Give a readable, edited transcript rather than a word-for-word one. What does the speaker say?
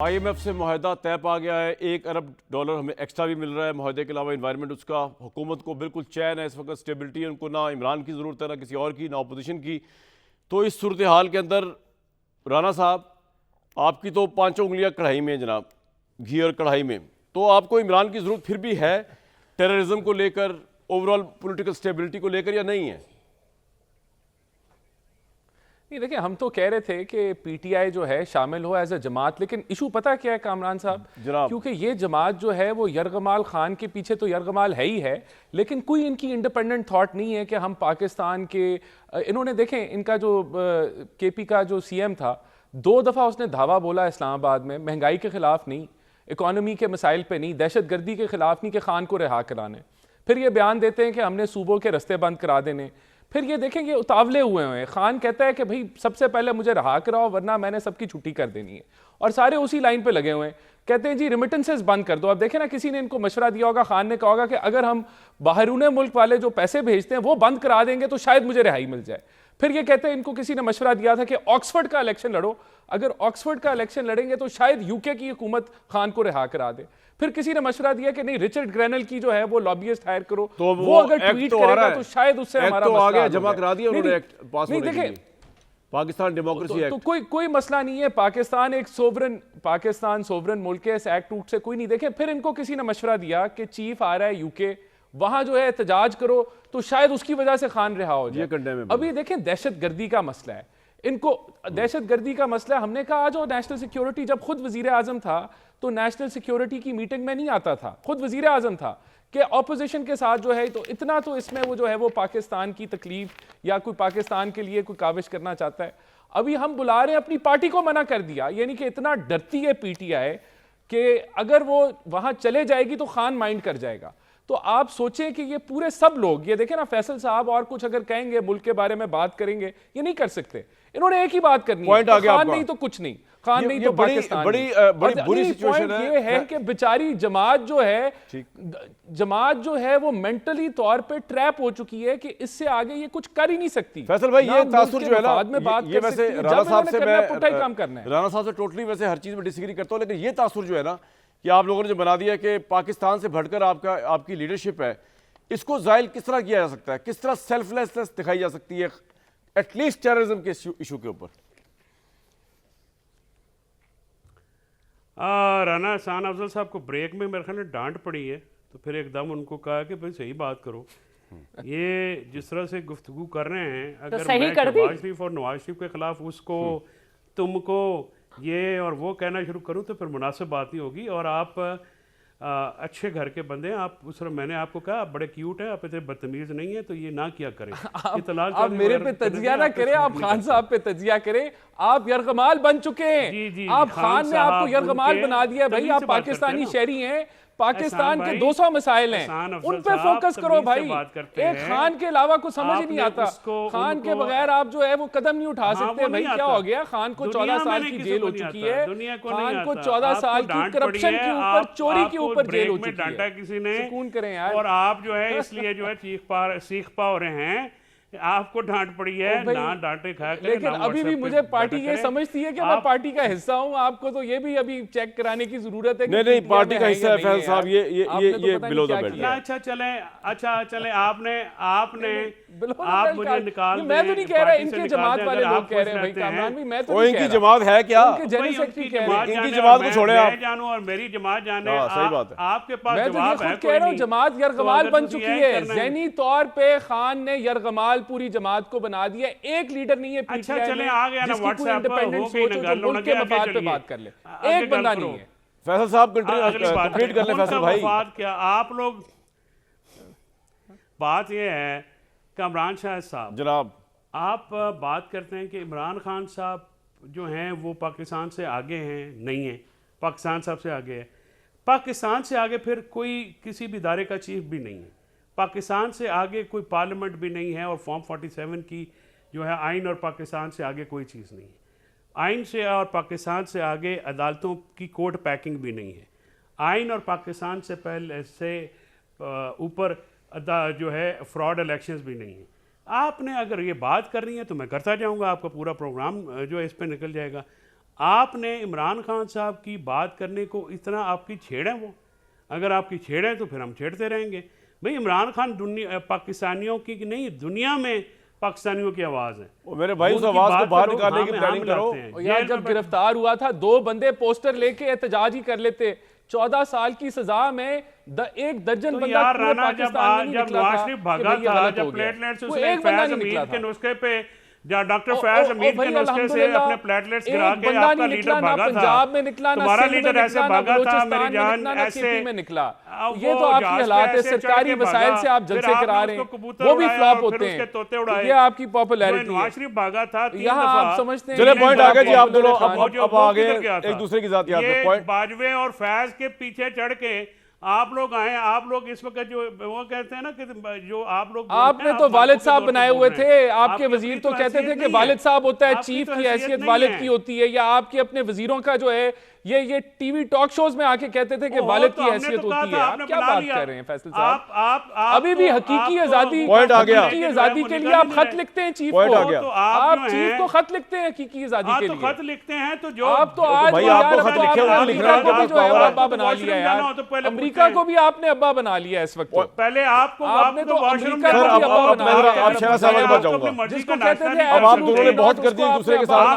IMF से मुआहदा तय पा गया है। $1 अरब हमें एक्स्ट्रा भी मिल रहा है। मुआहदे के अलावा इन्वायरमेंट उसका हुकूमत को बिल्कुल चैन है इस वक्त, स्टेबिलिटी है उनको, ना इमरान की ज़रूरत है ना किसी और की, ना अपोजिशन की। तो इस सूरत हाल के अंदर राना साहब आपकी तो पांचों उंगलियां कढ़ाई में जनाब, घी और कढ़ाई में, तो आपको इमरान की ज़रूरत फिर भी है टेररिज्म को लेकर, ओवरऑल पॉलिटिकल स्टेबिलिटी को लेकर, या नहीं है? नहीं देखिए, हम तो कह रहे थे कि पीटीआई जो है शामिल हो एज अ जमात, लेकिन इशू पता क्या है कामरान साहब, क्योंकि ये जमात जो है वो यरगमाल खान के पीछे तो यरगमाल है ही है, लेकिन कोई इनकी इंडिपेंडेंट थॉट नहीं है कि हम पाकिस्तान के इन्होंने देखें, इनका जो केपी का जो सीएम था, 2 दफ़ा उसने धावा बोला इस्लामाबाद में, महंगाई के खिलाफ नहीं, इकोनॉमी के मसाइल पे नहीं, दहशतगर्दी के खिलाफ नहीं कि खान को रिहा कराने। फिर ये बयान देते हैं कि हमने सूबों के रस्ते बंद करा देने। फिर ये देखेंगे उतावले हुए हैं। खान कहता है कि भाई सबसे पहले मुझे रहा कराओ वरना मैंने सबकी छुट्टी कर देनी है, और सारे उसी लाइन पे लगे हुए हैं। कहते हैं जी रिमिटेंसेस बंद कर दो। अब देखें ना, किसी ने इनको मशवरा दिया होगा, खान ने कहा होगा कि अगर हम बाहरून मुल्क वाले जो पैसे भेजते हैं वो बंद करा देंगे तो शायद मुझे रिहाई मिल जाए। फिर ये कहते हैं इनको किसी ने मशवरा दिया था कि ऑक्सफर्ड का इलेक्शन लड़ो, अगर ऑक्सफर्ड का इलेक्शन लड़ेंगे तो शायद यूके की हुकूमत खान को रिहा करा दे। फिर किसी ने मशवरा दिया कि नहीं, रिचर्ड ग्रेनल की जो है वो लॉबियस्ट हायर करो, तो वो अगर ट्वीट तो करेगा तो शायद उससे हमारा तो मसला आ गया, हल हो जमा जाए। करा दिया उन्होंने एक्ट पास नहीं होने के देखिए, लिए, पाकिस्तान डेमोक्रेसी एक्ट। तो कोई मसला नहीं है। पाकिस्तान एक सोवरन मुल्क है, इस एक्ट उट से कोई नहीं। देखे, फिर इनको किसी ने मशवरा दिया कि चीफ आ रहा है यूके, वहां जो है एहतजाज करो तो शायद उसकी वजह से खान रिहा हो जाए। अभी देखें, दहशतगर्दी का मसला है, इनको दहशतगर्दी का मसला। हमने कहा आज नेशनल सिक्योरिटी, जब खुद वजीर आजम था तो नेशनल सिक्योरिटी की मीटिंग में नहीं आता था, खुद वजीर आजम था, कि ऑपोजिशन के साथ जो है तो इतना तो इसमें वो जो है वो पाकिस्तान की तकलीफ या कोई पाकिस्तान के लिए कोई काविश करना चाहता है। अभी हम बुला रहे हैं, अपनी पार्टी को मना कर दिया, यानी कि इतना डरती है पीटीआई कि अगर वो वहां चले जाएगी तो खान माइंड कर जाएगा। तो आप सोचें कि ये पूरे सब लोग, ये देखें ना, फैसल साहब और कुछ अगर कहेंगे मुल्क के बारे में बात करेंगे, ये नहीं कर सकते। इन्होंने एक ही बात करनी है, तो खान नहीं तो कुछ नहीं, खान नहीं तो पाकिस्तान। बड़ी बुरी सिचुएशन है। ये है कि बेचारी जमात जो है वो मेंटली तौर पे ट्रैप हो चुकी है कि इससे आगे ये कुछ कर ही नहीं सकती। फैसल भाई, ये तासुर जो है ना, बाद में बात ये वैसे राणा साहब से मैं काम करना है, राणा साहब से टोटली वैसे हर चीज में डिसएग्री करता हूं, लेकिन ये तासुर जो है ना कि आप लोगों ने जो बना दिया कि पाकिस्तान से बढ़कर आपकी लीडरशिप है, इसको जायल किस तरह किया जा सकता है, किस तरह सेल्फलेसनेस दिखाई जा सकती है एटलीस्ट टेररिज्म के इशू के ऊपर? राना एहसान अफजल साहब को ब्रेक में मेरे ख्याल में डांट पड़ी है, तो फिर एकदम उनको कहा कि भाई सही बात करो। ये जिस तरह से गुफ्तगू कर रहे हैं, अगर तो मैं शहबाज शरीफ और नवाज शरीफ के खिलाफ उसको तुमको ये और वो कहना शुरू करूं तो फिर मुनासिब बात नहीं होगी। और आप अच्छे घर के बंदे हैं, आप उस मैंने आपको कहा आप बड़े क्यूट हैं, आप इतने बदतमीज नहीं है, तो ये ना किया करें। आप मेरे पे तजिया ना करें, आप खान साहब पे तजिया करें। आप यरगमाल बन चुके हैं। जी जी, आप खान ने आपको यरगमाल बना दिया। भाई आप पाकिस्तानी शहरी हैं, पाकिस्तान के 200 मसाइल हैं, उन पे फोकस करो भाई। एक खान के अलावा कुछ समझ ही नहीं आता। खान के बगैर आप जो है वो कदम नहीं उठा सकते। भाई क्या हो गया, खान को 14 साल की जेल हो चुकी है, खान को 14 साल की करप्शन के ऊपर, चोरी के ऊपर जेल हो चुकी है। किसी ने सुकून करें यार। और आप जो है इसलिए जो है सीख पा रहे हैं, आपको डांट पड़ी है, ना डांटे खा के। लेकिन अभी भी मुझे पार्टी ये समझती है कि मैं पार्टी का हिस्सा हूं। आपको तो ये भी अभी चेक कराने की जरूरत है कि नहीं, पार्टी का हिस्सा है फैसल साहब, ये बिलो द बेल्ट है। अच्छा चले आपने आप मुझे निकाल, मैं तो नहीं कह रहा, इनके जमात वाले लोग कह रहे हैं भाई कामरान भी, मैं तो नहीं कह रहा। इनकी जमात है क्या? जनरल सेक्रेटरी कह रहे हैं इनकी जमात को छोड़े आप। मैं जानूं और मेरी जमात जाने, सही बात है। आपके पास मैं तो ये खुद कह रहा हूं, जमात यरगमाल बन चुकी है। ज़हनी तौर पे खान ने यरगमाल पूरी जमात को बना दिया। एक लीडर नहीं है अच्छा चले आ गया ना व्हाट्सएप पर, हो गई ना गल, मुल्क के मफाद पे बात कर ले। एक बंदा नहीं है। फैसल साहब कंप्लीट कर ले फैसल भाई। क्या आप लोग, बात ये है कामरान शाह साहब जनाब, आप बात करते हैं कि इमरान खान साहब जो हैं वो पाकिस्तान से आगे हैं, नहीं है, पाकिस्तान साहब से आगे है। पाकिस्तान से आगे फिर कोई किसी भी इदारे का चीफ भी नहीं है, पाकिस्तान से आगे कोई पार्लियामेंट भी नहीं है, और फॉर्म 47 की जो है आइन और पाकिस्तान से आगे कोई चीज़ नहीं है। आइन से और पाकिस्तान से आगे अदालतों की कोर्ट पैकिंग भी नहीं है। आइन और पाकिस्तान से पहले से ऊपर जो है फ्रॉड इलेक्शंस भी नहीं है। आपने अगर ये बात करनी है तो मैं करता जाऊंगा, आपका पूरा प्रोग्राम जो है इस पे निकल जाएगा। आपने इमरान खान साहब की बात करने को इतना आपकी छेड़ है वो? अगर आपकी छेड़ है तो फिर हम छेड़ते रहेंगे। भाई इमरान खान दुनिया पाकिस्तानियों की नहीं, दुनिया में पाकिस्तानियों की आवाज़ है। वो मेरे भाई उस उनकी आवाज को बात बाहर करो, निकालने की हम प्लानिंग करो। लाते हैं। यार जेल जब में गिरफ्तार हुआ था 2 बंदे पोस्टर लेके एहतजाज ही कर लेते। 14 साल की सजा में एक दर्जन तो बंदा यार पूरे राना पाकिस्तान में नहीं जब निकला नवाज था शरीफ कि भागा भाई ये था, गलत जब हो गया। प्लेटलेट्स वो उसने एक बंदा फैज नहीं निकला हमीद के था। नुस्खे पे, जहाँ डॉक्टर फैज हमीद के नुस्खे से अपने प्लेटलेट्स गिरा के आपका लीडर भागा था। पंजाब में निकला, ना तुम्हारा सिंध में लीडर ऐसे निकला, ना भागा था बलूचिस्तान मेरी में जान, निकला, ना ऐसे केपी में निकला। अब ये वो तो आपकी जहाज पे हालात है, ऐसे चढ़ सरकारी के वसाइल भागा, से आप फिर जलसे आपने करा रहे उसको हैं, कबूतर वो भी उड़ाया फ्लॉप और फिर होते उसके हैं। तोते उड़ाए। ये आपकी जो पॉपुलैरिटी नवाज है। शरीफ भागा था 3 यहाँ आप दफा। समझते हैं चले ये पॉइंट आ गए जी, आप दोनों खान। अब आगे एक दूसरे की जात याद में। ये पॉइंट बाजवे और फैज के पीछे चढ़ के आप लोग आए। आप लोग इस वक्त जो वो कहते हैं ना कि जो आप लोग आपने तो वालिद साहब बनाए हुए थे, आपके वजीर तो कहते थे कि वालिद साहब होता है, चीफ की हैसियत वालिद की होती है, या आपके अपने वजीरों का जो है ये टीवी टॉक शोज में आके कहते थे कि वालिद की हैसियत होती है। आप क्या बात कर रहे हैं फैसल साहब? अभी भी हकीकी आजादी, पॉइंट आ गया। हकीकी आजादी के लिए आप खत लिखते हैं चीफ पॉइंट आ को, गया। आप चीफ को खत लिखते हैं हकीकी आजादी के तो लिए। खत लिखते हैं तो जो आप तो आज भाई यार आपको अब खत तो लिखे हुए आप लिख रहे हैं, अमेरिका को भी जो है वो अब्बा तो बना लिया है वॉशरूम जाना हो यार। तो पहले अमेरिका पूछते को भी आपने अब्बा बना लिया है इस वक्त। पहले आपको आपने तो वॉशरूम अमेरिका जाना को भी होगा। अब्बा बना लिया है। अब शहनाज साहब के पास जाऊंगा। जिसको कहते थे अब आप दोनों ने बहुत कर दिया एक दूसरे के साथ।